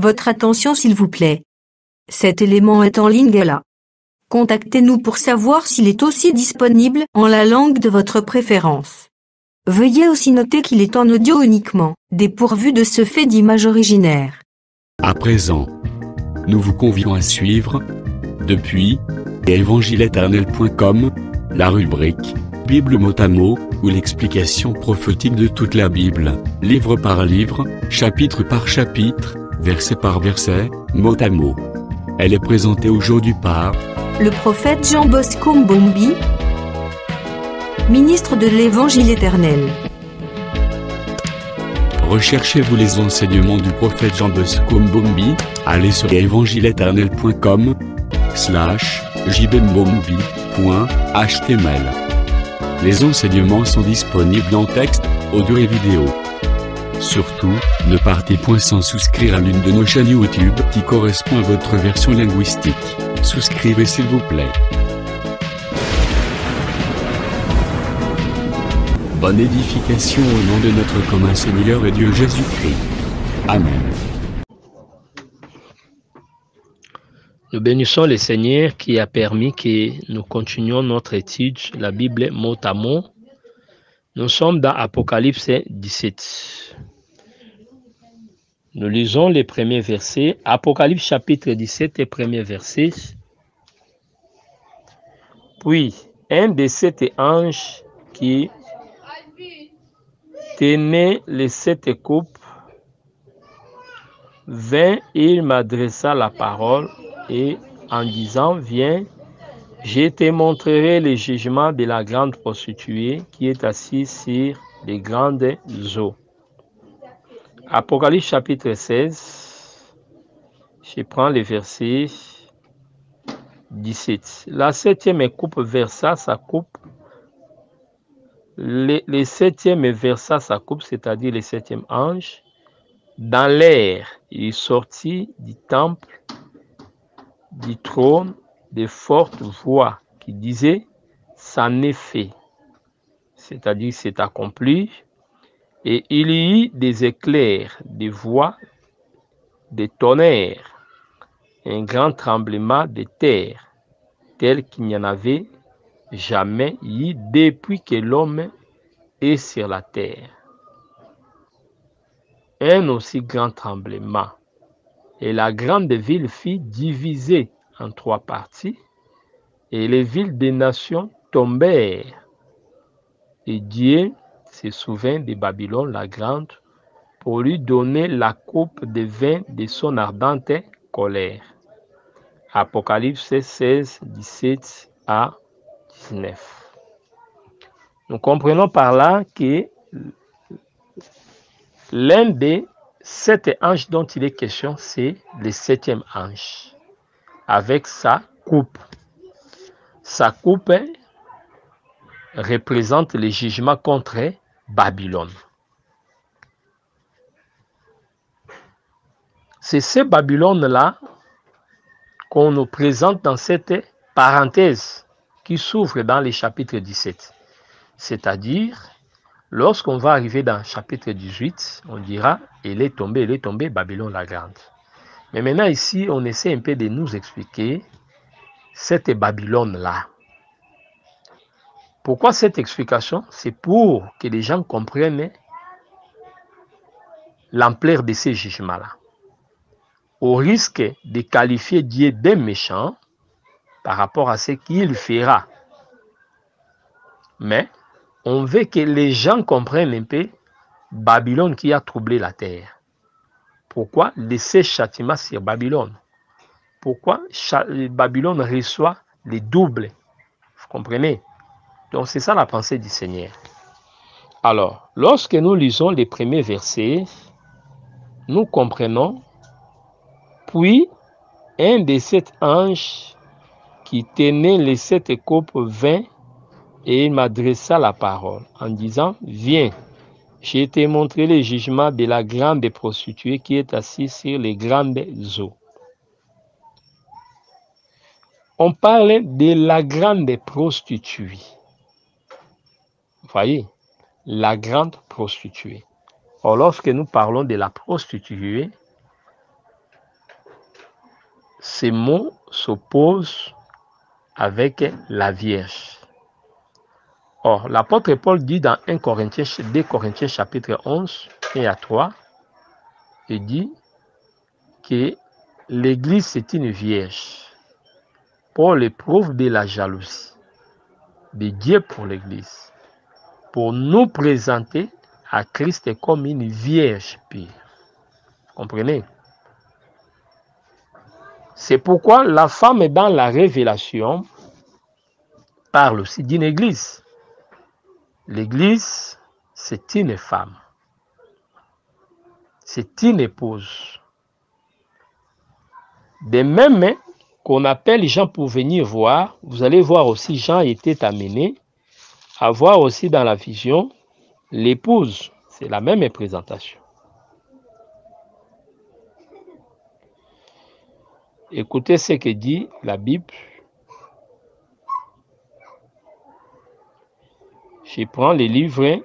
Votre attention s'il vous plaît. Cet élément est en Lingala. Contactez-nous pour savoir s'il est aussi disponible en la langue de votre préférence. Veuillez aussi noter qu'il est en audio uniquement, dépourvu de ce fait d'image originaire. À présent, nous vous convions à suivre, depuis évangile-éternel.com, la rubrique Bible mot à mot, ou l'explication prophétique de toute la Bible, livre par livre, chapitre par chapitre, verset par verset, mot à mot. Elle est présentée aujourd'hui par le prophète Jean Bosco Mbombi, ministre de l'Évangile éternel. Recherchez-vous les enseignements du prophète Jean Bosco Mbombi, allez sur évangile-éternel.com/jbmbombi.html. Les enseignements sont disponibles en texte, audio et vidéo. Surtout, ne partez point sans souscrire à l'une de nos chaînes YouTube qui correspond à votre version linguistique. Souscrivez s'il vous plaît. Bonne édification au nom de notre commun Seigneur et Dieu Jésus-Christ. Amen. Nous bénissons le Seigneur qui a permis que nous continuions notre étude, la Bible mot à mot. Nous sommes dans Apocalypse 17. Nous lisons les premiers versets. Apocalypse chapitre 17 et premier verset. Puis, un de sept anges qui tenait les sept coupes vint, il m'adressa la parole et en disant, viens, je te montrerai le jugement de la grande prostituée qui est assise sur les grandes eaux. Apocalypse chapitre 16, je prends le verset 17. La septième coupe versa sa coupe. Le septième versa sa coupe, c'est-à-dire le septième ange. Dans l'air, il sortit du temple, du trône, de fortes voix qui disaient, c'en est fait, c'est-à-dire c'est accompli. Et il y eut des éclairs, des voix, des tonnerres, un grand tremblement de terre, tel qu'il n'y en avait jamais eu depuis que l'homme est sur la terre. Un aussi grand tremblement, et la grande ville fut divisée en trois parties, et les villes des nations tombèrent. Et Dieu se souvint de Babylone la grande pour lui donner la coupe de vin de son ardente colère. Apocalypse 16, 17 à 19. Nous comprenons par là que l'un des sept anges dont il est question, c'est le septième ange, avec sa coupe. Sa coupe représente le jugement contre Babylone. C'est ce Babylone-là qu'on nous présente dans cette parenthèse qui s'ouvre dans le chapitre 17. C'est-à-dire, lorsqu'on va arriver dans le chapitre 18, on dira, elle est tombée, Babylone la grande. Mais maintenant ici, on essaie un peu de nous expliquer cette Babylone-là. Pourquoi cette explication? C'est pour que les gens comprennent l'ampleur de ces jugements-là. Au risque de qualifier Dieu de méchant par rapport à ce qu'il fera. Mais on veut que les gens comprennent un peu Babylone qui a troublé la terre. Pourquoi laisser châtiment sur Babylone? Pourquoi Babylone reçoit les doubles? Vous comprenez? Donc c'est ça la pensée du Seigneur. Alors, lorsque nous lisons les premiers versets, nous comprenons, puis un des sept anges qui tenait les sept coupes vint et il m'adressa la parole en disant, viens, je te montrerai le jugement de la grande prostituée qui est assise sur les grandes eaux. On parle de la grande prostituée. Vous voyez, la grande prostituée. Or, lorsque nous parlons de la prostituée, ces mots s'opposent avec la Vierge. Or, l'apôtre Paul dit dans 2 Corinthiens chapitre 11 et à 3, il dit que l'Église c'est une Vierge. Paul éprouve de la jalousie de Dieu pour l'Église, pour nous présenter à Christ comme une Vierge pure. Comprenez? C'est pourquoi la femme dans la révélation parle aussi d'une Église. L'Église, c'est une femme. C'est une épouse. De même qu'on appelle Jean pour venir voir, vous allez voir aussi Jean était amené à voir aussi dans la vision l'épouse. C'est la même présentation. Écoutez ce que dit la Bible. Je prends les livres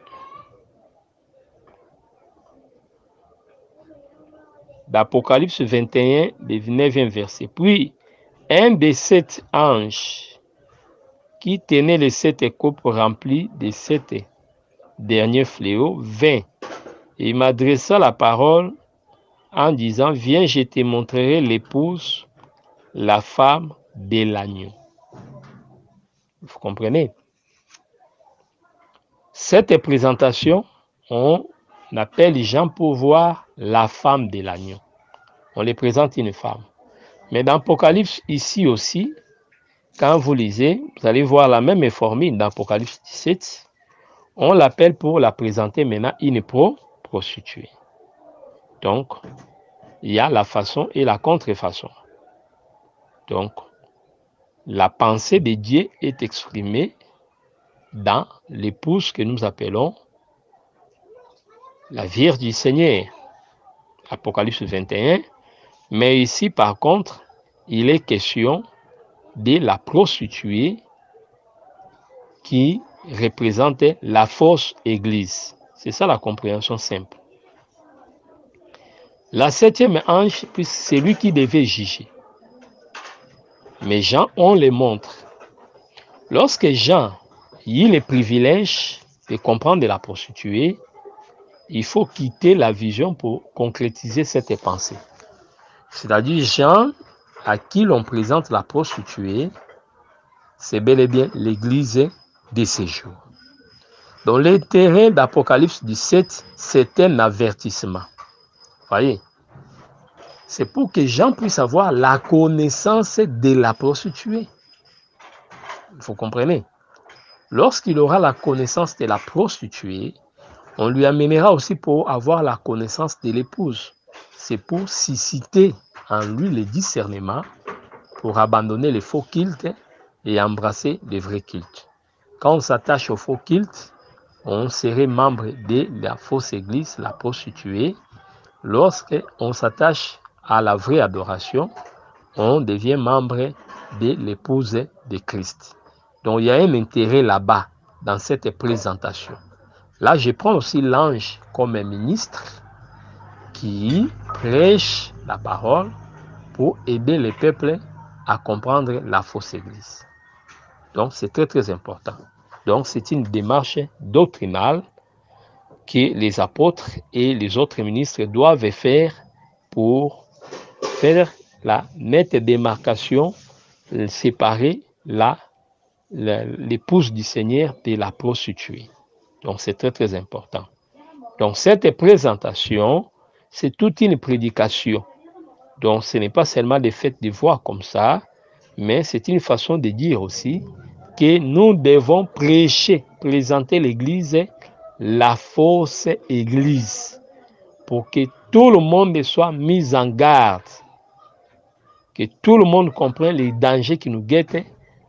d'Apocalypse 21, le 9e verset. Puis, un des 7 anges qui tenait les 7 coupes remplies des 7 derniers fléaux vint et m'adressa la parole en disant, viens, je te montrerai l'épouse, la femme de l'agneau. Vous comprenez? Cette présentation, on appelle Jean pour voir la femme de l'agneau. On les présente une femme. Mais dans l'Apocalypse, ici aussi, quand vous lisez, vous allez voir la même formule dans l'Apocalypse 17. On l'appelle pour la présenter maintenant une prostituée. Donc, il y a la façon et la contrefaçon. Donc, la pensée de Dieu est exprimée dans l'épouse que nous appelons la Vierge du Seigneur, Apocalypse 21. Mais ici, par contre, il est question de la prostituée qui représente la fausse église. C'est ça la compréhension simple. La 7e ange, c'est lui qui devait juger. Mais Jean, on le montre. Lorsque Jean a le privilège de comprendre la prostituée, il faut quitter la vision pour concrétiser cette pensée. C'est-à-dire Jean, à qui l'on présente la prostituée, c'est bel et bien l'église de ces jours. Donc l'intérêt d'Apocalypse 17, c'est un avertissement. Voyez, c'est pour que Jean puisse avoir la connaissance de la prostituée. Vous comprenez? Lorsqu'il aura la connaissance de la prostituée, on lui amènera aussi pour avoir la connaissance de l'épouse. C'est pour susciter en lui le discernement pour abandonner les faux cultes et embrasser les vrais cultes. Quand on s'attache au faux culte, on serait membre de la fausse église, la prostituée. Lorsqu'on s'attache à la vraie adoration, on devient membre de l'épouse de Christ. Donc il y a un intérêt là-bas, dans cette présentation. Là, je prends aussi l'ange comme un ministre qui prêche la parole pour aider les peuples à comprendre la fausse église. Donc c'est très très important. Donc c'est une démarche doctrinale que les apôtres et les autres ministres doivent faire pour faire la nette démarcation, séparer l'épouse du Seigneur de la prostituée. Donc c'est très très important. Donc cette présentation, c'est toute une prédication. Donc ce n'est pas seulement le fait de voir comme ça, mais c'est une façon de dire aussi que nous devons prêcher, présenter l'Église, la fausse Église, pour que tout le monde soit mis en garde, que tout le monde comprenne les dangers qui nous guettent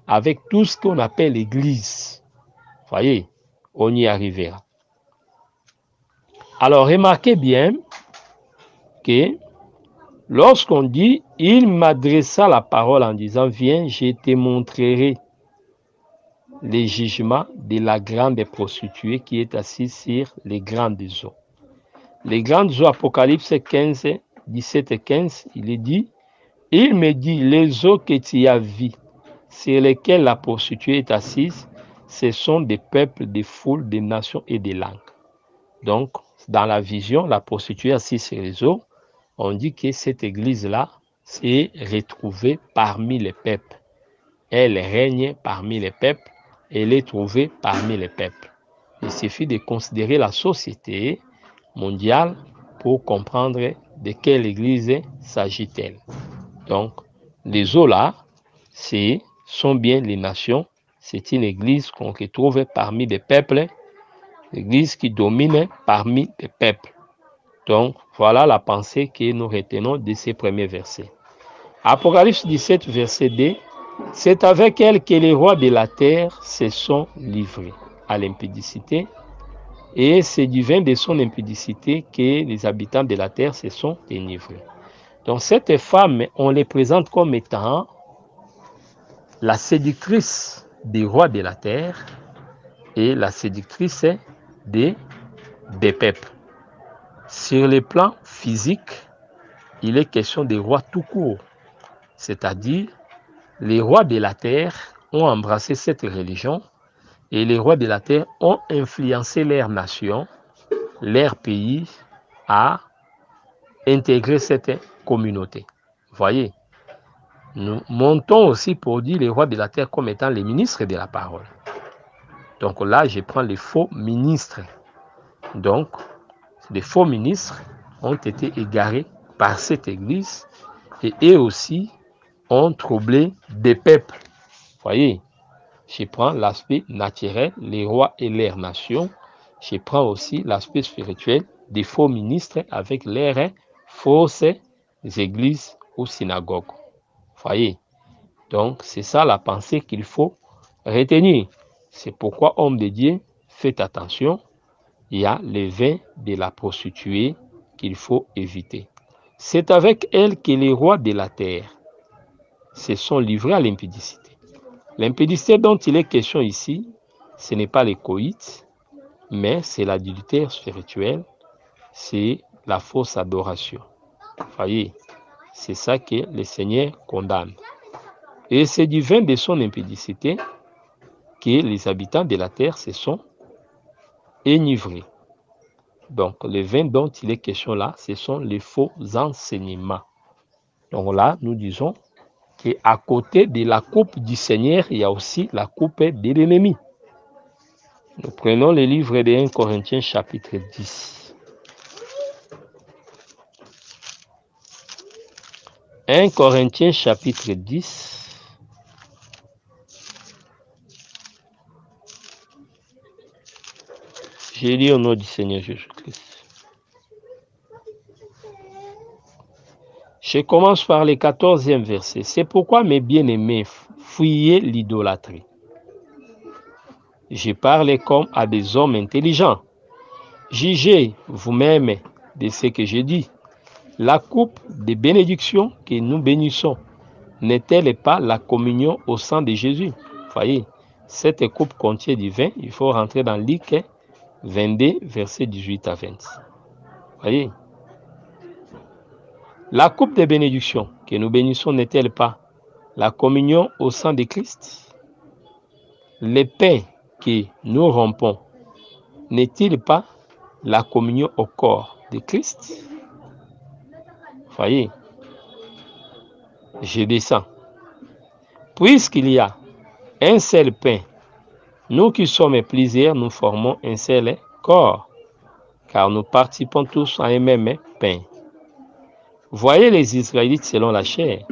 avec tout ce qu'on appelle l'Église. Voyez, on y arrivera. Alors remarquez bien que lorsqu'on dit « Il m'adressa la parole en disant « Viens, je te montrerai les jugements de la grande prostituée qui est assise sur les grandes eaux. » Les grandes eaux, Apocalypse 15, 17 et 15, il est dit « Il me dit, les eaux que tu as vues, sur lesquelles la prostituée est assise, ce sont des peuples, des foules, des nations et des langues. Donc, dans la vision, la prostituée assise sur les eaux, on dit que cette église-là s'est retrouvée parmi les peuples. Elle règne parmi les peuples, elle est trouvée parmi les peuples. Il suffit de considérer la société mondiale pour comprendre de quelle église s'agit-elle. Donc, les eaux là, sont bien les nations. C'est une église qu'on retrouve parmi les peuples, l'église qui domine parmi les peuples. Donc, voilà la pensée que nous retenons de ces premiers versets. Apocalypse 17, verset 2. C'est avec elle que les rois de la terre se sont livrés à l'impudicité, et c'est du vin de son impudicité que les habitants de la terre se sont enivrés. Donc cette femme, on les présente comme étant la séductrice des rois de la terre et la séductrice des peuples. Sur le plan physique, il est question des rois tout court, c'est-à-dire les rois de la terre ont embrassé cette religion et les rois de la terre ont influencé leur nation, leur pays à intégrer cette communauté. Voyez, nous montons aussi pour dire les rois de la terre comme étant les ministres de la parole. Donc là, je prends les faux ministres. Donc, les faux ministres ont été égarés par cette église et eux aussi ont troublé des peuples. Voyez, je prends l'aspect naturel, les rois et leurs nations. Je prends aussi l'aspect spirituel des faux ministres avec leurs fausses églises ou synagogues. Voyez, donc c'est ça la pensée qu'il faut retenir. C'est pourquoi, homme de Dieu, faites attention. Il y a le vin de la prostituée qu'il faut éviter. C'est avec elle que les rois de la terre se sont livrés à l'impudicité. L'impudicité dont il est question ici, ce n'est pas le coït, mais c'est l'adultère spirituel, c'est la fausse adoration. Voyez, c'est ça que le Seigneur condamne. Et c'est du vin de son impudicité que les habitants de la terre se sont enivrés. Donc, le vin dont il est question là, ce sont les faux enseignements. Donc là, nous disons qu'à côté de la coupe du Seigneur, il y a aussi la coupe de l'ennemi. Nous prenons le livre de 1 Corinthiens chapitre 10. 1 Corinthiens chapitre 10. J'ai lu au nom du Seigneur Jésus-Christ. Je commence par le 14e verset. C'est pourquoi, mes bien-aimés, fuyez l'idolâtrie. Je parle comme à des hommes intelligents. Jugez vous-même de ce que je dis. La coupe de bénédiction que nous bénissons n'est-elle pas la communion au sang de Jésus? Voyez, cette coupe contient du vin. Il faut rentrer dans Luc 22, versets 18 à 20. Voyez, la coupe de bénédiction que nous bénissons n'est-elle pas la communion au sang de Christ? Le pain que nous rompons n'est-il pas la communion au corps de Christ? Voyez, je descends. Puisqu'il y a un seul pain, nous qui sommes plusieurs, nous formons un seul corps, car nous participons tous à un même pain. Voyez les Israélites selon la chair,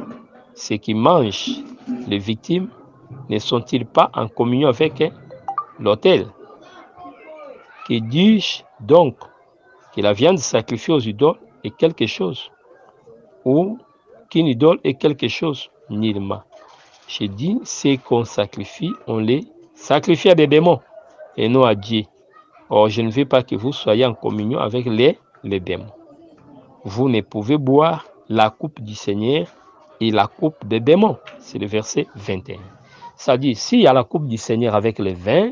ceux qui mangent les victimes, ne sont-ils pas en communion avec l'autel? Que dis-je donc? Que la viande sacrifiée aux idoles est quelque chose? Ou qu'une idole est quelque chose? Nullement. Je dis, c'est qu'on sacrifie, on les sacrifie à des démons et non à Dieu. Or, je ne veux pas que vous soyez en communion avec les démons. Vous ne pouvez boire la coupe du Seigneur et la coupe des démons. C'est le verset 21. Ça dit, s'il y a la coupe du Seigneur avec le vin,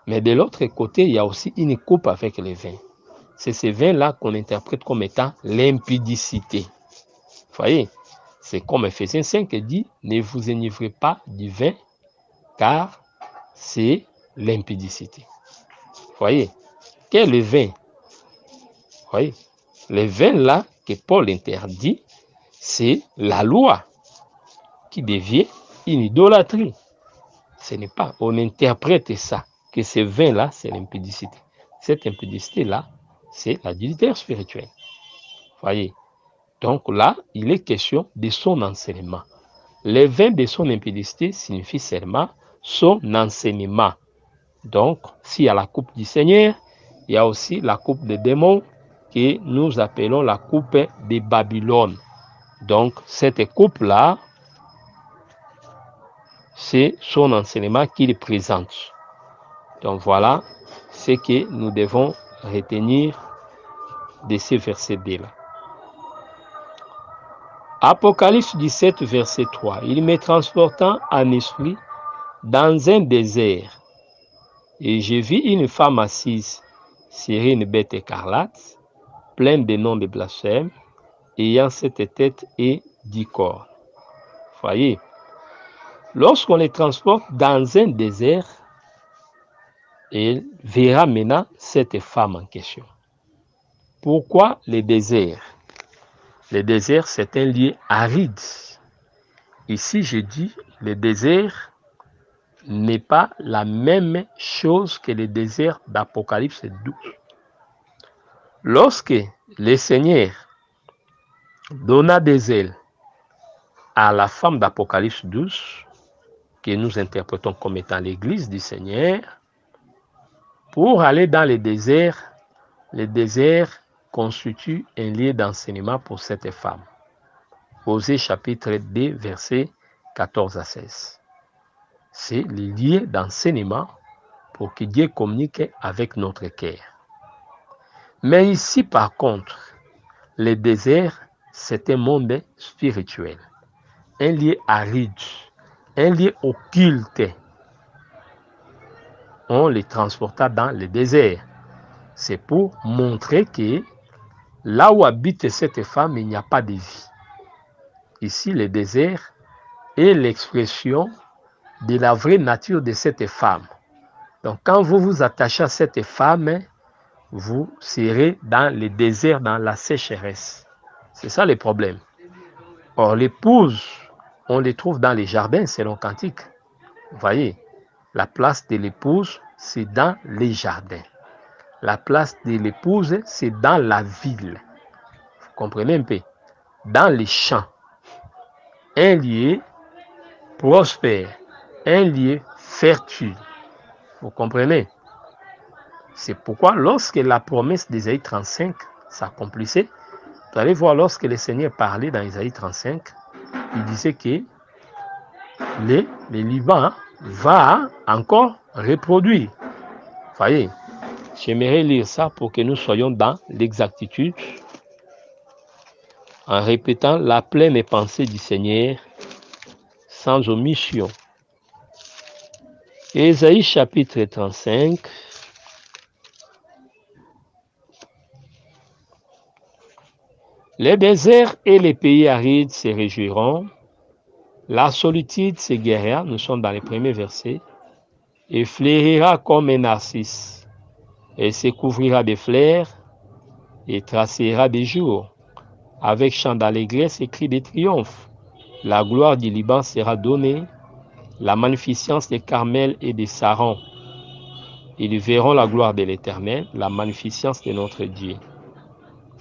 mais de l'autre côté, il y a aussi une coupe avec le vin. C'est ce vin-là qu'on interprète comme étant l'impudicité. Vous voyez, C'est comme Ephésiens 5 dit, ne vous enivrez pas du vin, car c'est l'impudicité. Voyez, quel est le vin? Voyez, le vin là que Paul interdit, c'est la loi qui devient une idolâtrie. Ce n'est pas, on interprète ça, que ce vin là, c'est l'impudicité. Cette impudicité là, c'est l'adultère spirituel. Voyez, donc là, il est question de son enseignement. Le vin de son impudicité signifie seulement son enseignement. Donc, s'il y a la coupe du Seigneur, il y a aussi la coupe des démons que nous appelons la coupe de Babylone. Donc, cette coupe-là, c'est son enseignement qu'il présente. Donc, voilà ce que nous devons retenir de ces versets là. Apocalypse 17, verset 3. Il me transporta en esprit dans un désert, et j'ai vu une femme assise sur une bête écarlate, pleine de noms de blasphème, ayant 7 têtes et 10 corps. Voyez, lorsqu'on les transporte dans un désert, il verra maintenant cette femme en question. Pourquoi le désert? Le désert, c'est un lieu aride. Ici, je dis, le désert n'est pas la même chose que le désert d'Apocalypse 12. Lorsque le Seigneur donna des ailes à la femme d'Apocalypse 12, que nous interprétons comme étant l'église du Seigneur, pour aller dans le désert constitue un lieu d'enseignement pour cette femme. Osée chapitre 2, versets 14 à 16. C'est le lieu d'enseignement pour que Dieu communique avec notre cœur. Mais ici, par contre, le désert, c'est un monde spirituel, un lieu aride, un lieu occulte. On les transporta dans le désert. C'est pour montrer que là où habite cette femme, il n'y a pas de vie. Ici, le désert est l'expression de la vraie nature de cette femme. Donc, quand vous vous attachez à cette femme, vous serez dans le désert, dans la sécheresse. C'est ça le problème. Or, l'épouse, on les trouve dans les jardins, selon Cantique. Vous voyez, la place de l'épouse, c'est dans les jardins. La place de l'épouse, c'est dans la ville. Vous comprenez un peu? Dans les champs. Un lieu prospère, un lieu fertile. Vous comprenez? C'est pourquoi lorsque la promesse d'Ésaïe 35 s'accomplissait, vous allez voir lorsque le Seigneur parlait dans Ésaïe 35, il disait que le Liban va encore reproduire. Vous voyez, j'aimerais lire ça pour que nous soyons dans l'exactitude, en répétant la pleine pensée du Seigneur sans omission. Ésaïe chapitre 35. Les déserts et les pays arides se réjouiront. La solitude se guérira, nous sommes dans les premiers versets, et fleurira comme un narcisse, et se couvrira de fleurs, et tracera des jours, avec chant d'allégresse et cri de triomphe. La gloire du Liban sera donnée, la magnificence des Carmel et des Saron. Ils verront la gloire de l'Éternel, la magnificence de notre Dieu.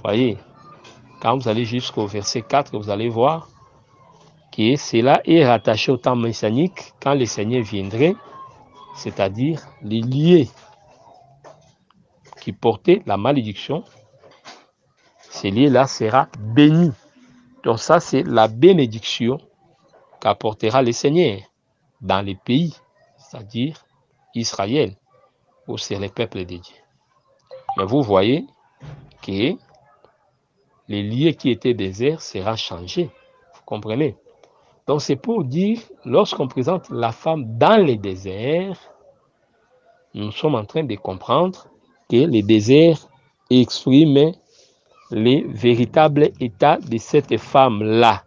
Voyez, quand vous allez jusqu'au verset 4, vous allez voir que cela est rattaché au temps messianique quand le Seigneur viendrait, c'est-à-dire les lieux qui portaient la malédiction, ces lieux-là sera béni. Donc ça, c'est la bénédiction qu'apportera le Seigneur dans les pays, c'est-à-dire Israël, ou c'est le peuple de Dieu. Mais vous voyez que les lieux qui étaient déserts seront changés. Vous comprenez? Donc c'est pour dire, lorsqu'on présente la femme dans les déserts, nous sommes en train de comprendre que les déserts expriment le véritable état de cette femme-là.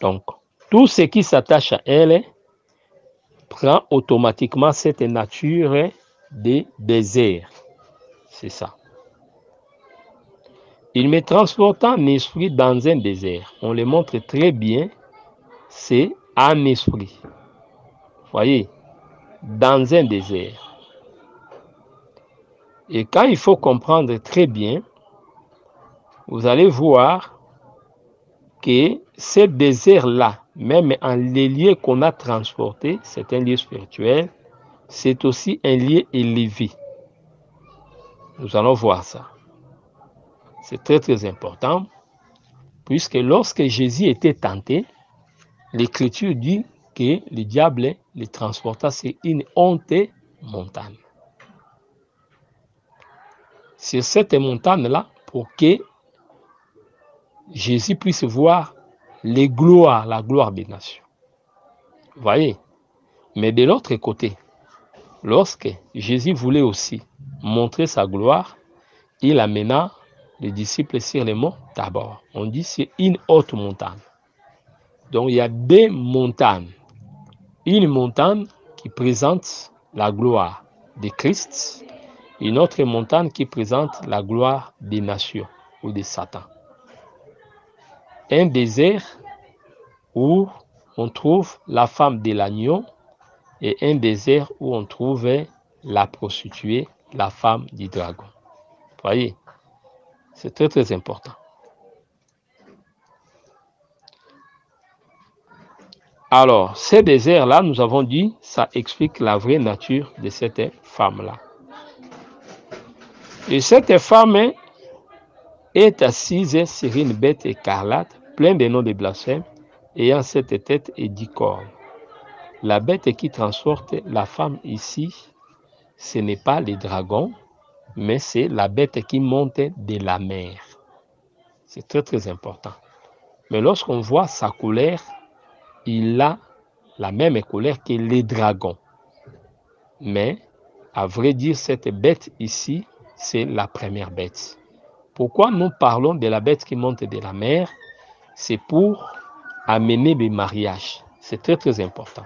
Donc, tout ce qui s'attache à elle prend automatiquement cette nature de désert. C'est ça. Il me transporta en esprit dans un désert. On le montre très bien. C'est un esprit. Voyez, dans un désert. Et quand il faut comprendre très bien, vous allez voir que ce désert-là, même en les lieux qu'on a transportés, c'est un lieu spirituel, c'est aussi un lieu élevé. Nous allons voir ça. C'est très très important, puisque lorsque Jésus était tenté, l'Écriture dit que le diable le transporta sur une haute montagne. Sur cette montagne-là, pour que Jésus puisse voir la gloire des nations. Vous voyez? Mais de l'autre côté, lorsque Jésus voulait aussi montrer sa gloire, il amena les disciples sur les monts Tabor. On dit c'est une haute montagne. Donc il y a deux montagnes. Une montagne qui présente la gloire de Christ, une autre montagne qui présente la gloire des nations ou de Satan. Un désert où on trouve la femme de l'agneau et un désert où on trouve la prostituée, la femme du dragon. Vous voyez, c'est très très important. Alors, ces déserts-là, nous avons dit, ça explique la vraie nature de cette femme-là. Et cette femme est assise sur une bête écarlate, pleine de noms de blasphème, ayant cette tête et 10 cornes. La bête qui transporte la femme ici, ce n'est pas le dragon, mais c'est la bête qui monte de la mer. C'est très très important. Mais lorsqu'on voit sa couleur, il a la même couleur que les dragons. Mais, à vrai dire, cette bête ici, c'est la première bête. Pourquoi nous parlons de la bête qui monte de la mer? C'est pour amener le mariage. C'est très très important.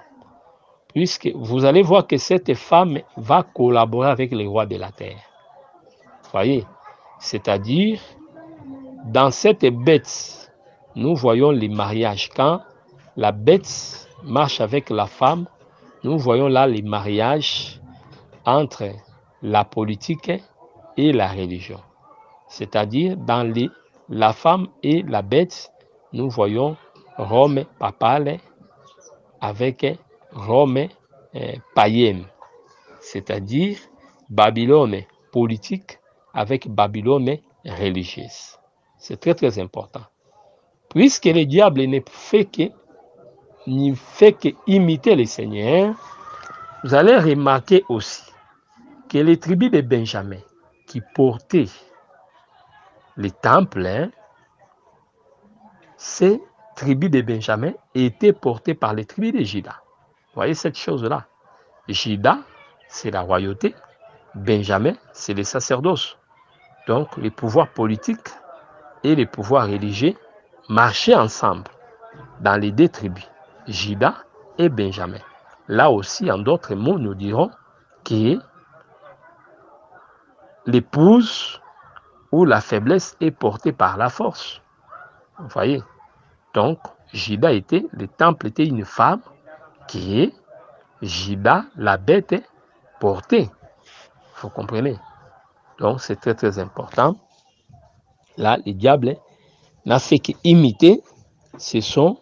Puisque vous allez voir que cette femme va collaborer avec les rois de la terre. Vous voyez? C'est-à-dire, dans cette bête, nous voyons les mariages. Quand la bête marche avec la femme, nous voyons là les mariages entre la politique et la religion. C'est-à-dire, dans la femme et la bête, nous voyons Rome papale avec Rome païenne. C'est-à-dire, Babylone politique avec Babylone religieuse. C'est très très important. Puisque le diable ne fait que imiter le Seigneur, vous allez remarquer aussi que les tribus de Benjamin qui portaient les temples, ces tribus de Benjamin étaient portées par les tribus de Juda. Vous voyez cette chose-là? Juda, c'est la royauté. Benjamin, c'est le sacerdoce. Donc, les pouvoirs politiques et les pouvoirs religieux marchaient ensemble dans les deux tribus, Juda et Benjamin. Là aussi, en d'autres mots, nous dirons que l'épouse ou la faiblesse est portée par la force. Vous voyez? Donc, Juda le temple était une femme qui est Juda, la bête, portée. Vous comprenez? Donc, c'est très très important. Là, le diable n'a fait qu'imiter. Ce sont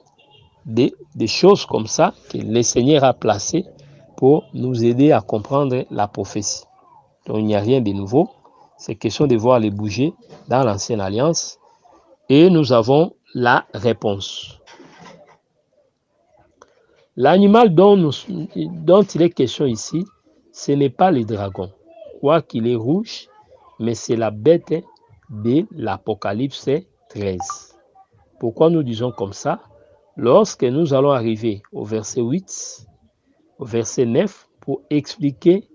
des choses comme ça que le Seigneur a placées pour nous aider à comprendre la prophétie. Donc, il n'y a rien de nouveau. C'est question de voir les bouger dans l'ancienne alliance. Et nous avons la réponse. L'animal dont il est question ici, ce n'est pas le dragon, quoiqu'il est rouge, mais c'est la bête de l'Apocalypse 13. Pourquoi nous disons comme ça? Lorsque nous allons arriver au verset 8, au verset 9, pour expliquer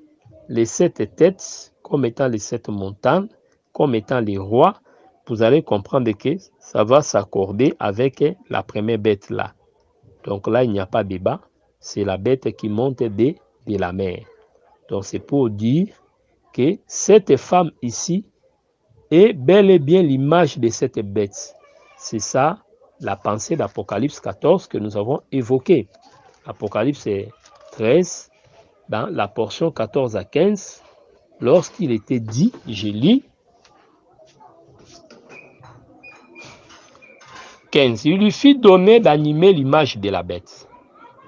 les 7 têtes comme étant les 7 montagnes, comme étant les rois, vous allez comprendre que ça va s'accorder avec la première bête là, Donc là, il n'y a pas de débat. C'est la bête qui monte de la mer. Donc c'est pour dire que cette femme ici est bel et bien l'image de cette bête. C'est ça la pensée d'Apocalypse 14 que nous avons évoquée. Apocalypse 13, dans la portion 14 à 15, lorsqu'il était dit, je lis, 15, il lui fit donner d'animer l'image de la bête,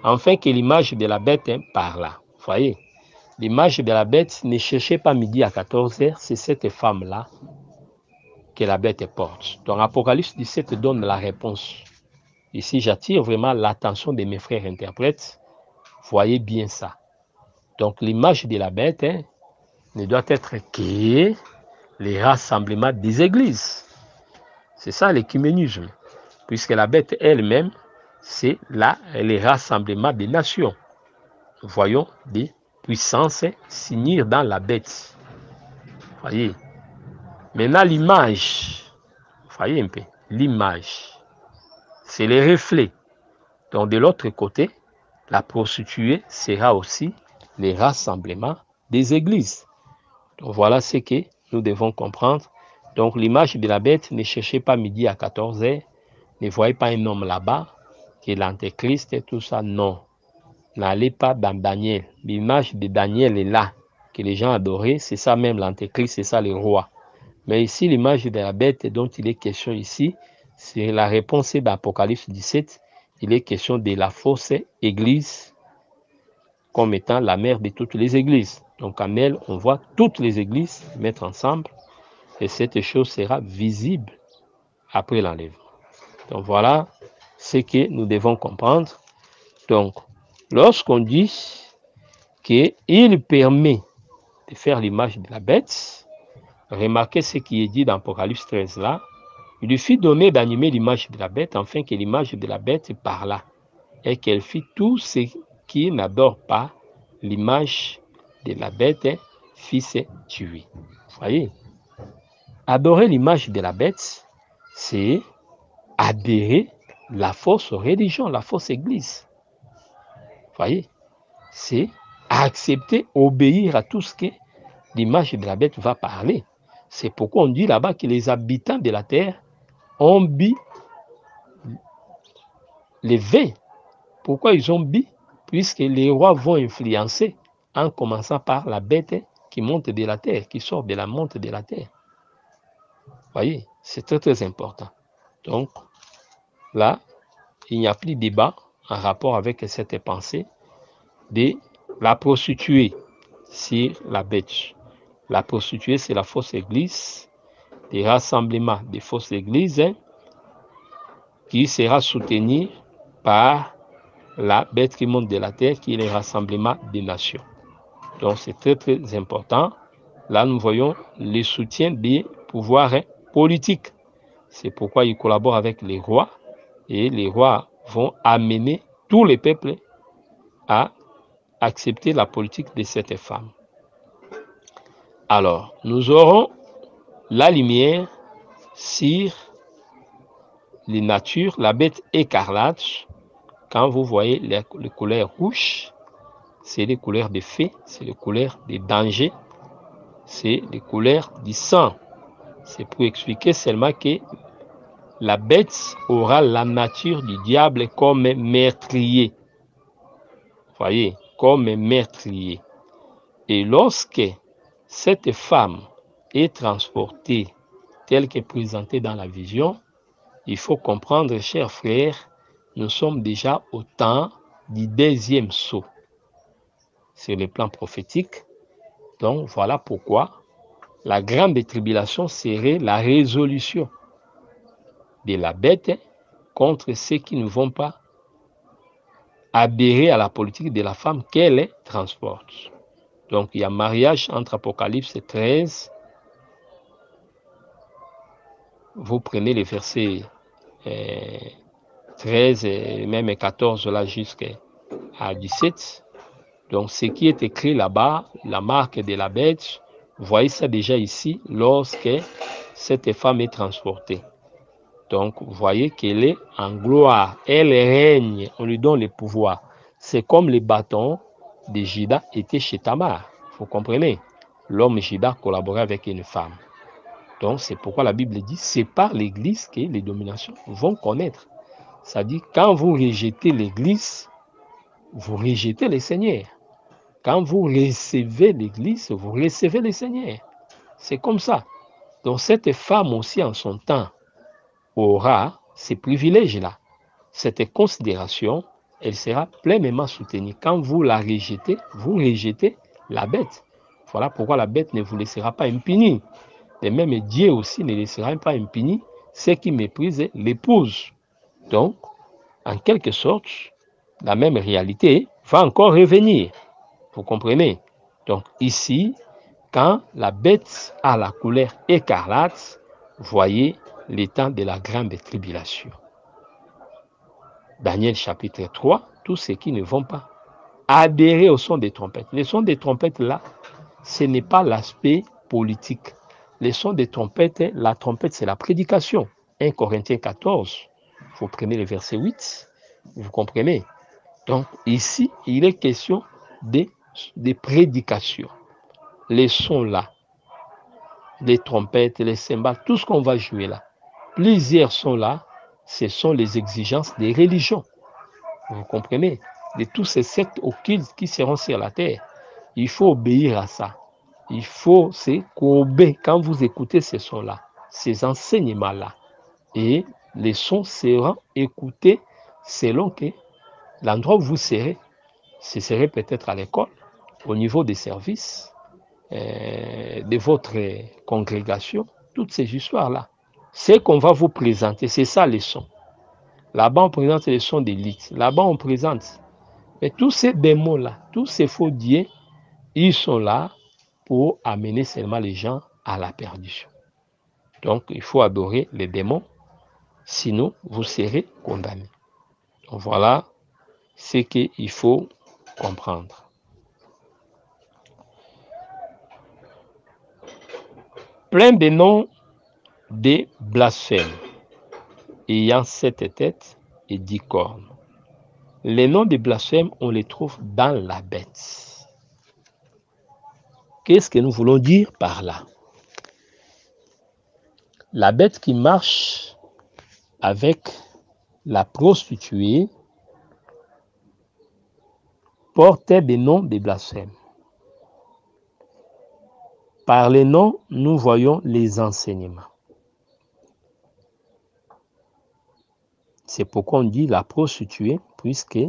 afin que l'image de la bête parla. Vous voyez, l'image de la bête ne cherchez pas midi à 14h, c'est cette femme-là que la bête porte. Donc Apocalypse 17 donne la réponse. Ici, j'attire vraiment l'attention de mes frères interprètes. Voyez bien ça. Donc l'image de la bête ne doit être que les rassemblements des églises. C'est ça l'écuménisme. Puisque la bête elle-même, c'est les rassemblements des nations. Voyons des puissances s'unir dans la bête. Voyez. Maintenant, l'image, voyez un peu, l'image, c'est les reflets. Donc, de l'autre côté, la prostituée sera aussi les rassemblements des églises. Donc, voilà ce que nous devons comprendre. Donc, l'image de la bête, ne cherchez pas midi à 14h, ne voyez pas un homme là-bas, qui est l'antéchrist et tout ça, non. N'allez pas dans Daniel. L'image de Daniel est là, que les gens adoraient, c'est ça même l'antéchrist, c'est ça le roi. Mais ici, l'image de la bête dont il est question ici, c'est la réponse d'Apocalypse 17. Il est question de la fausse église comme étant la mère de toutes les églises. Donc en elle, on voit toutes les églises mettre ensemble et cette chose sera visible après l'enlèvement. Donc voilà ce que nous devons comprendre. Donc, lorsqu'on dit qu'il permet de faire l'image de la bête, remarquez ce qui est dit dans Apocalypse 13 là. Il lui fit donner d'animer l'image de la bête, afin que l'image de la bête parla, et qu'elle fit tout ce qui n'adore pas l'image de la bête fisse tuer. Vous voyez, adorer l'image de la bête, c'est adhérer la fausse religion, la fausse église. Vous voyez, c'est accepter, obéir à tout ce que l'image de la bête va parler. C'est pourquoi on dit là-bas que les habitants de la terre ont bu les vins. Pourquoi ils ont bu? Puisque les rois vont influencer en commençant par la bête qui monte de la terre, qui sort de la monte de la terre. Vous voyez, c'est très très important. Donc là, il n'y a plus de débat en rapport avec cette pensée de la prostituée sur la bête. La prostituée, c'est la fausse église, des rassemblements des fausses églises qui sera soutenu par la bête qui monte de la terre, qui est le rassemblement des nations. Donc c'est très très important. Là, nous voyons le soutien des pouvoirs politiques. C'est pourquoi ils collaborent avec les rois et les rois vont amener tous les peuples à accepter la politique de cette femme. Alors, nous aurons la lumière sur les natures, la bête écarlate. Quand vous voyez les couleurs rouges, c'est les couleurs de feu, c'est les couleurs de danger, c'est les couleurs du sang. C'est pour expliquer seulement que la bête aura la nature du diable comme meurtrier. Vous voyez, comme meurtrier. Et lorsque cette femme est transportée telle qu'elle est présentée dans la vision, il faut comprendre, chers frères, nous sommes déjà au temps du deuxième saut sur le plan prophétique. Donc voilà pourquoi la grande tribulation serait la résolution de la bête contre ceux qui ne vont pas adhérer à la politique de la femme qu'elle transporte. Donc il y a mariage entre Apocalypse 13. Vous prenez les versets 13 et même 14 là jusqu'à 17. Donc ce qui est écrit là-bas, la marque de la bête, vous voyez ça déjà ici lorsque cette femme est transportée. Donc, vous voyez qu'elle est en gloire. Elle règne. On lui donne le pouvoir. C'est comme les bâtons de Juda étaient chez Tamar. Vous comprenez? L'homme Juda collaborait avec une femme. Donc, c'est pourquoi la Bible dit, c'est par l'Église que les dominations vont connaître. C'est-à-dire, quand vous rejetez l'Église, vous rejetez le Seigneur. Quand vous recevez l'Église, vous recevez le Seigneur. C'est comme ça. Donc, cette femme aussi, en son temps, aura ces privilèges-là. Cette considération, elle sera pleinement soutenue. Quand vous la rejetez, vous rejetez la bête. Voilà pourquoi la bête ne vous laissera pas impuni. Et même Dieu aussi ne laissera pas impuni ceux qui méprisent l'épouse. Donc, en quelque sorte, la même réalité va encore revenir. Vous comprenez? Donc ici, quand la bête a la couleur écarlate, voyez les temps de la grande tribulation. Daniel chapitre 3, tous ceux qui ne vont pas adhérer au son des trompettes. Le son des trompettes là, ce n'est pas l'aspect politique. Le son des trompettes, la trompette c'est la prédication. 1 Corinthiens 14, vous prenez le verset 8, vous comprenez? Donc ici, il est question des prédications. Les sons là, les trompettes, les cymbales, tout ce qu'on va jouer là. Plusieurs sons là, ce sont les exigences des religions. Vous comprenez? De tous ces sectes occultes qui seront sur la terre. Il faut obéir à ça. Il faut se courber quand vous écoutez ces sons-là, ces enseignements-là. Et les sons seront écoutés selon que l'endroit où vous serez, ce serait peut-être à l'école, au niveau des services, de votre congrégation, toutes ces histoires-là. Ce qu'on va vous présenter, c'est ça les sons. Là-bas, on présente les sons d'élite. Là-bas, on présente. Mais tous ces démons-là, tous ces faux dieux, ils sont là pour amener seulement les gens à la perdition. Donc, il faut adorer les démons, sinon vous serez condamnés. Donc, voilà ce qu'il faut comprendre. Plein de noms de blasphèmes, ayant 7 têtes et 10 cornes. Les noms de blasphèmes, on les trouve dans la bête. Qu'est-ce que nous voulons dire par là? La bête qui marche avec la prostituée portait des noms de blasphèmes. Par les noms, nous voyons les enseignements. C'est pourquoi on dit la prostituée, puisque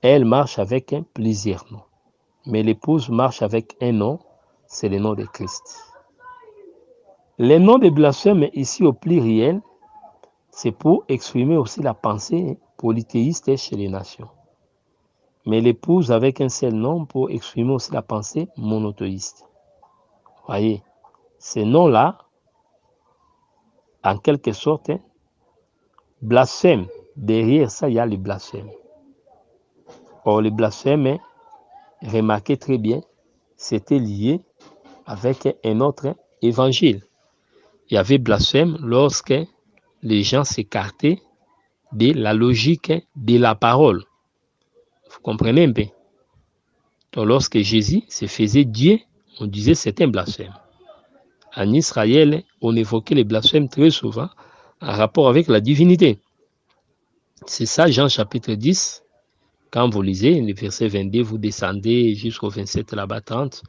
elle marche avec plusieurs noms. Mais l'épouse marche avec un nom, c'est le nom de Christ. Les noms de blasphème ici au pluriel, c'est pour exprimer aussi la pensée polythéiste chez les nations. Mais l'épouse avec un seul nom pour exprimer aussi la pensée monothéiste. Voyez, ces noms-là, en quelque sorte, blasphème. Derrière ça, il y a le blasphème. Or, le blasphème, remarquez très bien, c'était lié avec un autre évangile. Il y avait blasphème lorsque les gens s'écartaient de la logique de la parole. Vous comprenez un peu? Donc, lorsque Jésus se faisait Dieu, on disait c'est un blasphème. En Israël, on évoquait les blasphèmes très souvent en rapport avec la divinité. C'est ça, Jean chapitre 10. Quand vous lisez le verset 22, vous descendez jusqu'au 27 là-bas 30,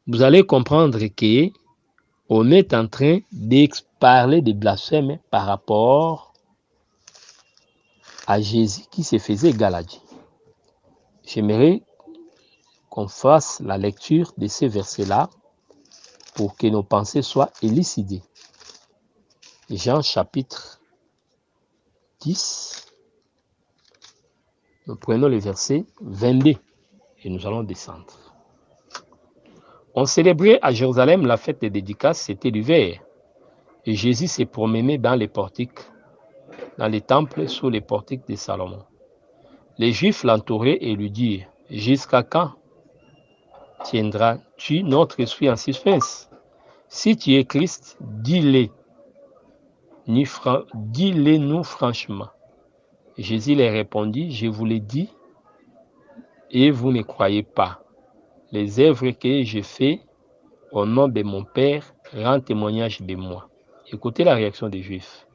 vous allez comprendre qu'on est en train de parler de blasphème par rapport à Jésus qui se faisait égal à Dieu. J'aimerais qu'on fasse la lecture de ces versets-là pour que nos pensées soient élucidées. Jean chapitre 10, nous prenons le verset 22 et nous allons descendre. On célébrait à Jérusalem la fête des dédicaces, c'était l'hiver. Et Jésus s'est promené dans les portiques, dans les temples sous les portiques de Salomon. Les Juifs l'entouraient et lui dirent, « Jusqu'à quand tiendras-tu notre esprit en suspense? Si tu es Christ, dis-le. » dis-les-nous franchement. Jésus leur répondit, je vous l'ai dit, et vous ne croyez pas. Les œuvres que j'ai faites au nom de mon Père rendent témoignage de moi. Écoutez la réaction des Juifs.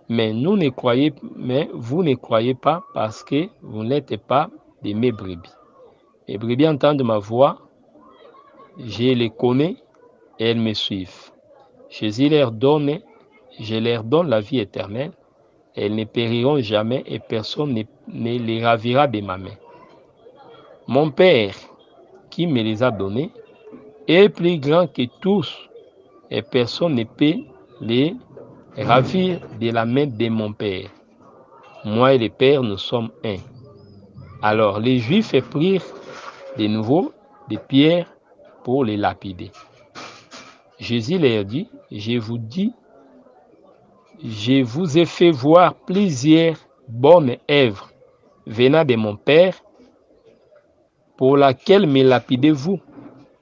Mais vous ne croyez pas parce que vous n'êtes pas de mes brebis. Les brebis entendent ma voix, je les connais et elles me suivent. Je leur donne la vie éternelle. Elles ne périront jamais et personne ne les ravira de ma main. Mon Père, qui me les a donnés, est plus grand que tous et personne ne peut les ravir de la main de mon Père. Moi et le Père, nous sommes un. Alors les Juifs prirent de nouveau des pierres pour les lapider. Jésus leur dit, je vous ai fait voir plusieurs bonnes œuvres venant de mon Père, pour laquelle me lapidez-vous?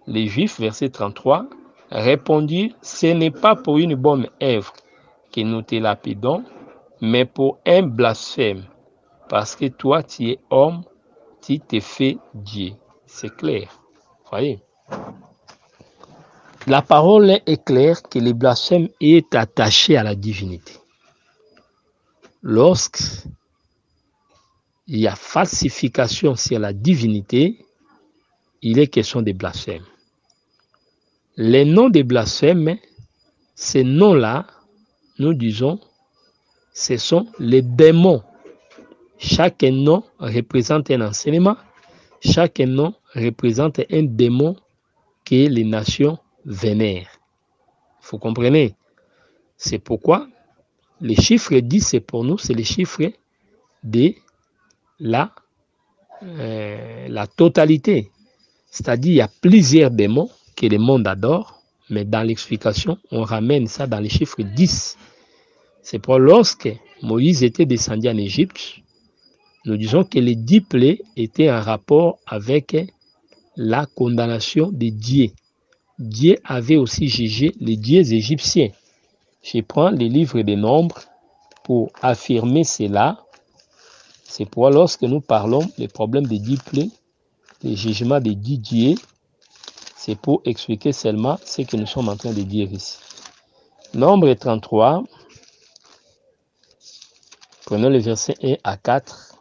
Les Juifs, verset 33, répondirent, ce n'est pas pour une bonne œuvre que nous te lapidons, mais pour un blasphème, parce que toi tu es homme, tu te fais Dieu. C'est clair. Voyez. La parole est claire que le blasphème est attaché à la divinité. Lorsqu'il y a falsification sur la divinité, il est question de blasphème. Les noms de blasphème, ces noms-là, nous disons, ce sont les démons. Chaque nom représente un enseignement, chaque nom représente un démon que les nations vénèrent. Vous comprenez? C'est pourquoi les chiffres 10, c'est pour nous, c'est les chiffres de la totalité. C'est-à-dire, il y a plusieurs démons que le monde adore, mais dans l'explication, on ramène ça dans les chiffres 10. C'est pour lorsque Moïse était descendu en Égypte, nous disons que les 10 plaies étaient en rapport avec la condamnation des dieux. Dieu avait aussi jugé les dieux égyptiens. Je prends les livres des nombres pour affirmer cela. C'est pourquoi lorsque nous parlons des problèmes des 10 plaies, les jugements des 10 dieux, c'est pour expliquer seulement ce que nous sommes en train de dire ici. Nombre 33, prenons le verset 1 à 4.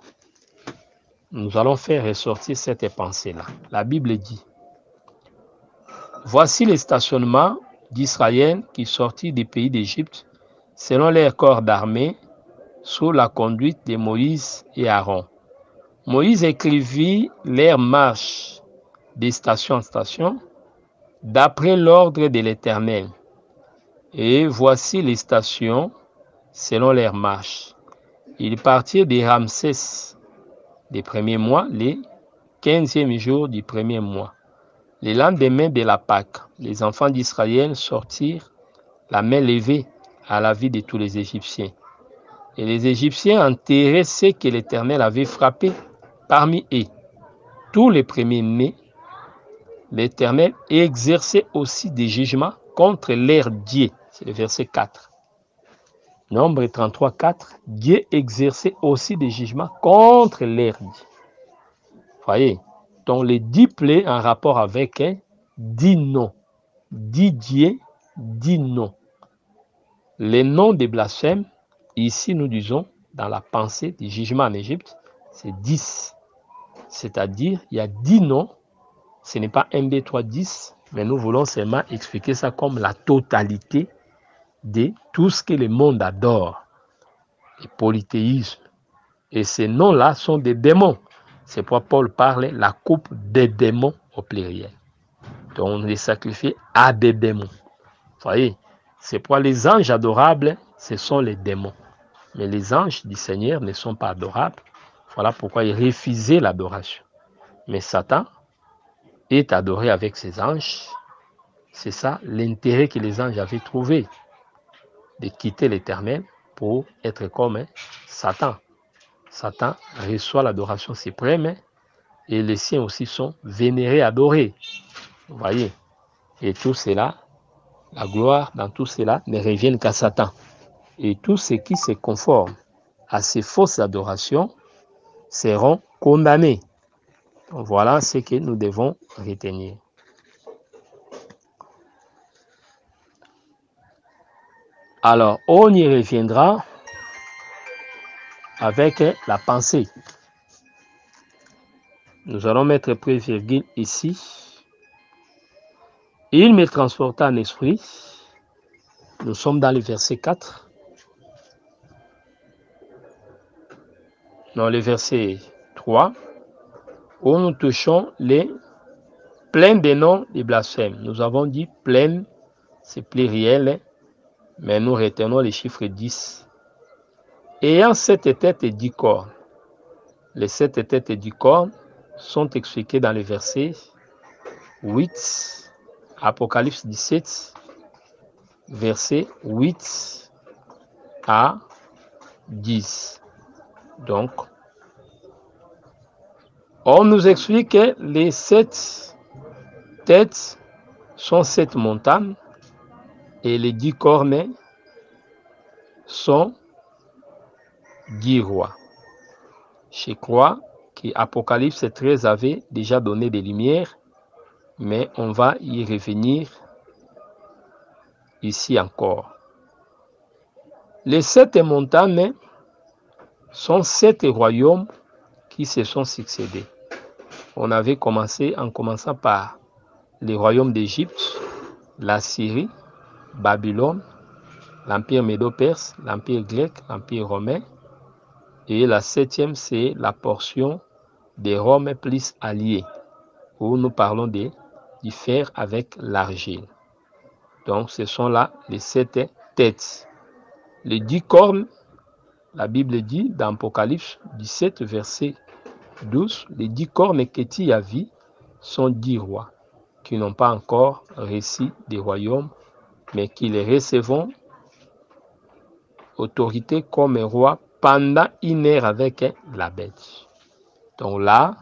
Nous allons faire ressortir cette pensée-là. La Bible dit, voici les stationnements d'Israël qui sortirent du pays d'Égypte selon leur corps d'armée sous la conduite de Moïse et Aaron. Moïse écrivit leur marche de station en station d'après l'ordre de l'Éternel. Et voici les stations selon leur marche. Ils partirent de Ramsès des premiers mois, les 15e jour du premier mois. Le lendemain de la Pâque, les enfants d'Israël sortirent la main levée à la vie de tous les Égyptiens. Et les Égyptiens enterraient ceux que l'Éternel avait frappés parmi eux. Tous les premiers-nés, l'Éternel exerçait aussi des jugements contre leurs dieux. C'est le verset 4. Nombre 33, 4. Dieu exerçait aussi des jugements contre leurs dieux. Voyez, donc les 10 plaies en rapport avec 10 noms. 10 dieux, 10 noms. Les noms des blasphèmes, ici nous disons, dans la pensée du jugement en Égypte, c'est 10. C'est-à-dire, il y a 10 noms. Ce n'est pas 1, 2, 3, 10, mais nous voulons seulement expliquer ça comme la totalité de tout ce que le monde adore, le polythéisme. Et ces noms-là sont des démons. C'est pourquoi Paul parle la coupe des démons au pluriel. Donc on les sacrifie à des démons. Vous voyez, c'est pourquoi les anges adorables, ce sont les démons. Mais les anges du Seigneur ne sont pas adorables. Voilà pourquoi ils refusaient l'adoration. Mais Satan est adoré avec ses anges. C'est ça l'intérêt que les anges avaient trouvé, de quitter l'Éternel pour être comme Satan. Satan reçoit l'adoration suprême et les siens aussi sont vénérés, adorés. Vous voyez. Et tout cela, la gloire dans tout cela ne revient qu'à Satan. Et tous ceux qui se conforment à ces fausses adorations seront condamnés. Donc voilà ce que nous devons retenir. Alors, on y reviendra avec la pensée. Nous allons mettre pré-virgule ici. Il me transporta en esprit. Nous sommes dans le verset 4. Dans le verset 3, où nous touchons les pleins des noms de blasphème. Nous avons dit plein, c'est pluriel, mais nous retenons les chiffres 10. Ayant 7 têtes et 10 cornes. Les 7 têtes et 10 cornes sont expliqués dans le verset 8, Apocalypse 17, verset 8 à 10. Donc, on nous explique que les 7 têtes sont 7 montagnes et les 10 cornes sont 10 rois. Je crois qu'Apocalypse 13 avait déjà donné des lumières, mais on va y revenir ici encore. Les 7 montagnes sont 7 royaumes qui se sont succédés. On avait commencé en commençant par les royaumes d'Égypte, la Syrie, Babylone, l'Empire médo-perse, l'Empire grec, l'Empire romain. Et la 7e, c'est la portion des Roms plus alliés, où nous parlons du fer avec l'argile. Donc, ce sont là les 7 têtes. Les 10 cornes, la Bible dit dans Apocalypse 17, verset 12, les 10 cornes que tu as vues sont 10 rois qui n'ont pas encore reçu des royaumes, mais qui les recevront autorité comme roi pendant une heure avec la bête. Donc là,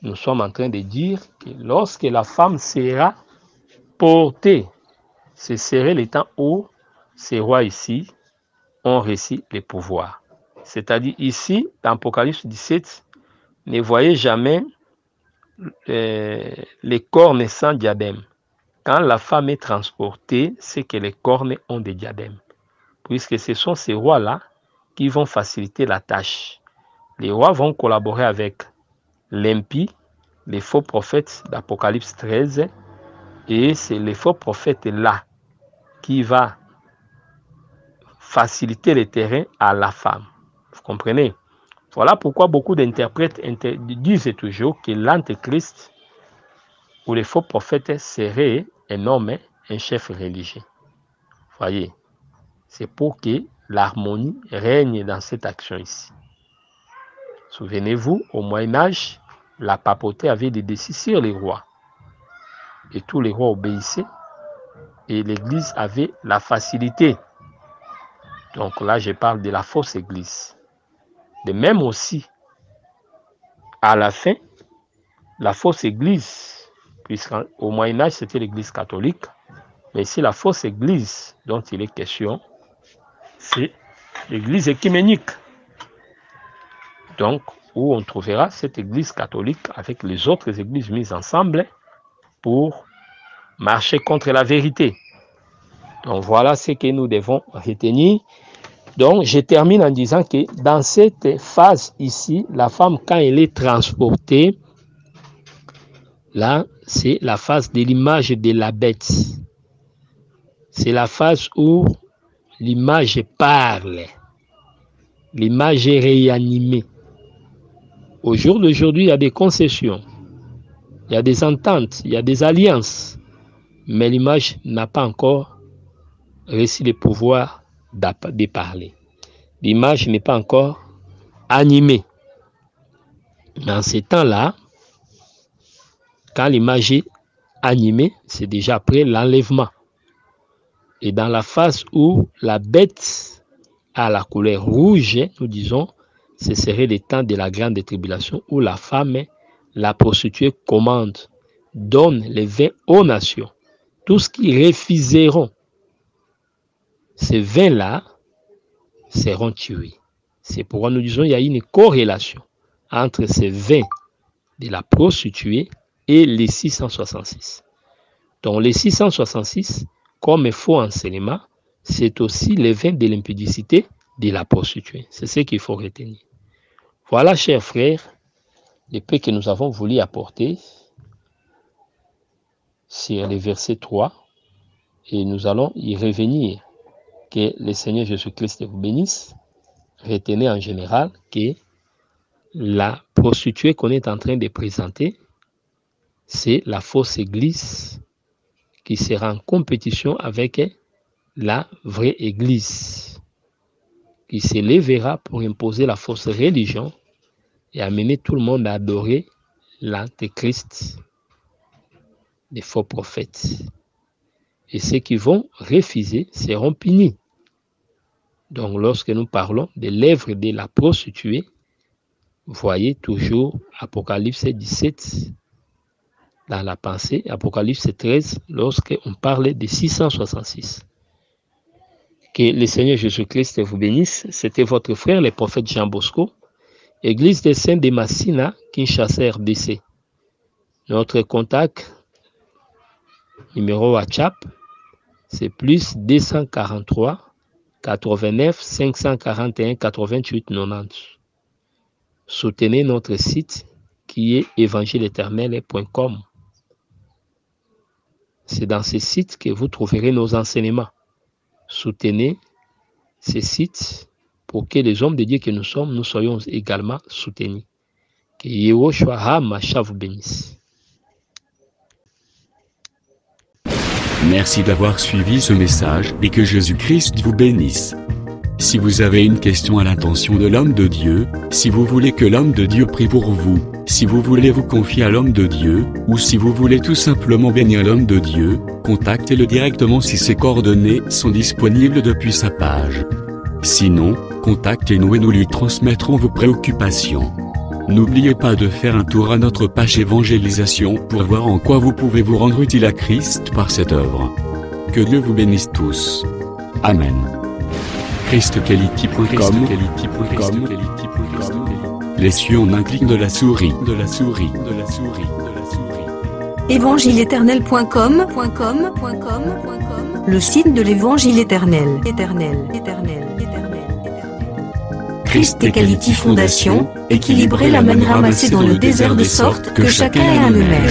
nous sommes en train de dire que lorsque la femme sera portée, ce serait le temps où ces rois ici ont reçu le pouvoir. C'est-à-dire ici, dans Apocalypse 17, ne voyez jamais les cornes sans diadème. Quand la femme est transportée, c'est que les cornes ont des diadèmes. Puisque ce sont ces rois-là qui vont faciliter la tâche. Les rois vont collaborer avec l'impie, les faux prophètes d'Apocalypse 13, et c'est les faux prophètes-là qui va faciliter le terrain à la femme. Vous comprenez? Voilà pourquoi beaucoup d'interprètes disent toujours que l'antéchrist ou les faux prophètes seraient un homme, un chef religieux. Voyez, c'est pour que l'harmonie règne dans cette action ici. Souvenez-vous, au Moyen-Âge, la papauté avait des décisions sur les rois. Et tous les rois obéissaient. Et l'Église avait la facilité. Donc là, je parle de la fausse Église. De même aussi, à la fin, la fausse Église, puisqu'au Moyen-Âge, c'était l'Église catholique, mais ici, la fausse Église dont il est question, c'est l'Église écuménique. Donc, où on trouvera cette Église catholique avec les autres églises mises ensemble pour marcher contre la vérité. Donc, voilà ce que nous devons retenir. Donc, je termine en disant que dans cette phase ici, la femme, quand elle est transportée, là, c'est la phase de l'image de la bête. C'est la phase où l'image parle. L'image est réanimée. Au jour d'aujourd'hui, il y a des concessions, il y a des ententes, il y a des alliances, mais l'image n'a pas encore reçu le pouvoir de parler. L'image n'est pas encore animée. Dans ces temps-là, quand l'image est animée, c'est déjà après l'enlèvement. Et dans la phase où la bête a la couleur rouge, nous disons, ce serait le temps de la grande tribulation où la femme, la prostituée, commande, donne le vin aux nations. Tous qui refuseront ce vin-là seront tués. C'est pourquoi nous disons qu'il y a une corrélation entre ces 20 de la prostituée et les 666. Donc les 666, comme faux enseignement, c'est aussi les 20 de l'impudicité de la prostituée. C'est ce qu'il faut retenir. Voilà, chers frères, les paix que nous avons voulu apporter sur le verset 3, et nous allons y revenir. Que le Seigneur Jésus-Christ vous bénisse. Retenez en général que la prostituée qu'on est en train de présenter, c'est la fausse église qui sera en compétition avec la vraie église, qui s'élèvera pour imposer la fausse religion et amener tout le monde à adorer l'antéchrist, les faux prophètes. Et ceux qui vont refuser seront punis. Donc lorsque nous parlons de l'œuvre de la prostituée, voyez toujours Apocalypse 17 dans la pensée, Apocalypse 13 lorsqu'on parle de 666. Que le Seigneur Jésus-Christ vous bénisse. C'était votre frère, le prophète Jean Bosco, Église des Saints de Massina, Kinshasa, RDC. Notre contact numéro WhatsApp, c'est plus 243 89 541 88 90. Soutenez notre site qui est évangile-éternel.com. C'est dans ce site que vous trouverez nos enseignements. Soutenez ces sites pour que les hommes de Dieu que nous sommes, nous soyons également soutenus. Que Yehoshua HaMashiach vous bénisse. Merci d'avoir suivi ce message et que Jésus-Christ vous bénisse. Si vous avez une question à l'intention de l'homme de Dieu, si vous voulez que l'homme de Dieu prie pour vous, si vous voulez vous confier à l'homme de Dieu, ou si vous voulez tout simplement bénir l'homme de Dieu, contactez-le directement si ses coordonnées sont disponibles depuis sa page. Sinon, contactez-nous et nous lui transmettrons vos préoccupations. N'oubliez pas de faire un tour à notre page évangélisation pour voir en quoi vous pouvez vous rendre utile à Christ par cette œuvre. Que Dieu vous bénisse tous. Amen. ChristQuality.com. Les cieux en un clic de la souris. Évangile-éternel.com, le site de l'Évangile éternel. Christ Equality Fondation, équilibrer la manne ramassée dans le désert de sorte que chacun ait un numère.